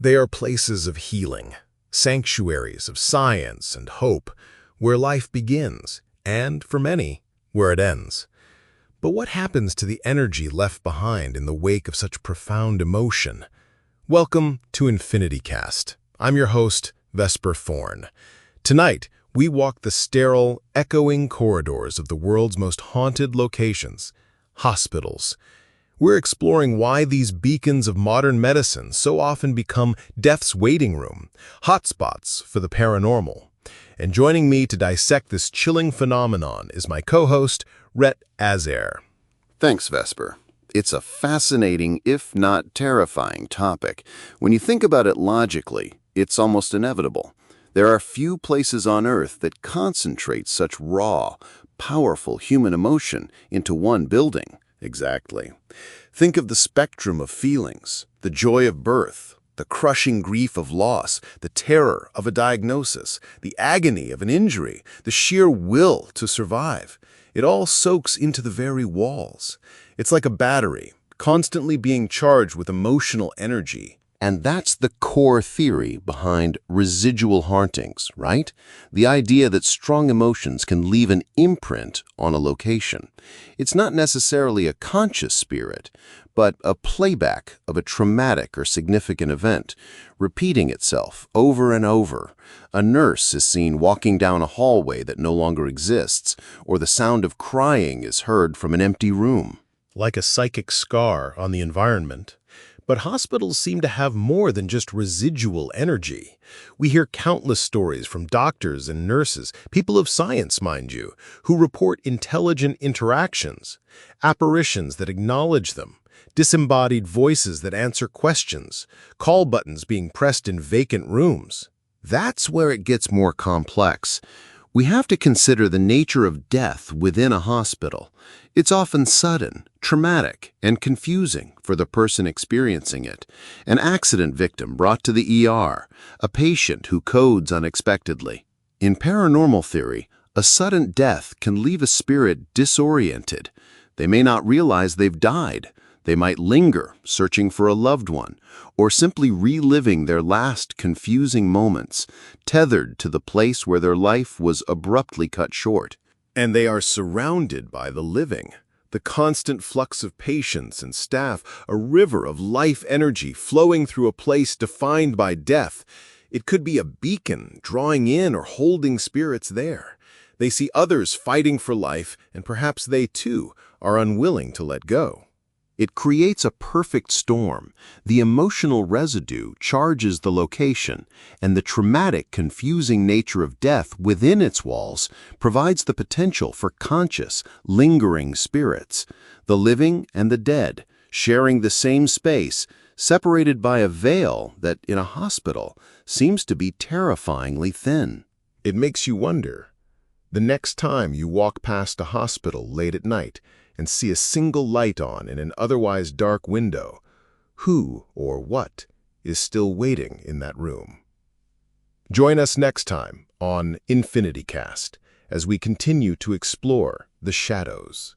They are places of healing, sanctuaries of science and hope, where life begins, and, for many, where it ends. But what happens to the energy left behind in the wake of such profound emotion? Welcome to EnfinityCast. I'm your host, Vesper Thorne. Tonight, we walk the sterile, echoing corridors of the world's most haunted locations, hospitals. We're exploring why these beacons of modern medicine so often become death's waiting room, hotspots for the paranormal. And joining me to dissect this chilling phenomenon is my co-host, Rhett Azure. Thanks, Vesper. It's a fascinating, if not terrifying, topic. When you think about it logically, it's almost inevitable. There are few places on Earth that concentrate such raw, powerful human emotion into one building. Exactly. Think of the spectrum of feelings, the joy of birth, the crushing grief of loss, the terror of a diagnosis, the agony of an injury, the sheer will to survive. It all soaks into the very walls. It's like a battery, constantly being charged with emotional energy. And that's the core theory behind residual hauntings, right? The idea that strong emotions can leave an imprint on a location. It's not necessarily a conscious spirit, but a playback of a traumatic or significant event, repeating itself over and over. A nurse is seen walking down a hallway that no longer exists, or the sound of crying is heard from an empty room. Like a psychic scar on the environment. But hospitals seem to have more than just residual energy. We hear countless stories from doctors and nurses, people of science, mind you, who report intelligent interactions, apparitions that acknowledge them, disembodied voices that answer questions, call buttons being pressed in vacant rooms. That's where it gets more complex. We have to consider the nature of death within a hospital. It's often sudden, traumatic, and confusing for the person experiencing it. An accident victim brought to the ER, a patient who codes unexpectedly. In paranormal theory, a sudden death can leave a spirit disoriented. They may not realize they've died. They might linger, searching for a loved one, or simply reliving their last confusing moments, tethered to the place where their life was abruptly cut short. And they are surrounded by the living, the constant flux of patients and staff, a river of life energy flowing through a place defined by death. It could be a beacon drawing in or holding spirits there. They see others fighting for life, and perhaps they, too, are unwilling to let go. It creates a perfect storm. The emotional residue charges the location, and the traumatic, confusing nature of death within its walls provides the potential for conscious, lingering spirits. The living and the dead, sharing the same space, separated by a veil that, in a hospital, seems to be terrifyingly thin. It makes you wonder, the next time you walk past a hospital late at night, and see a single light on in an otherwise dark window, who or what is still waiting in that room? Join us next time on EnfinityCast as we continue to explore the shadows.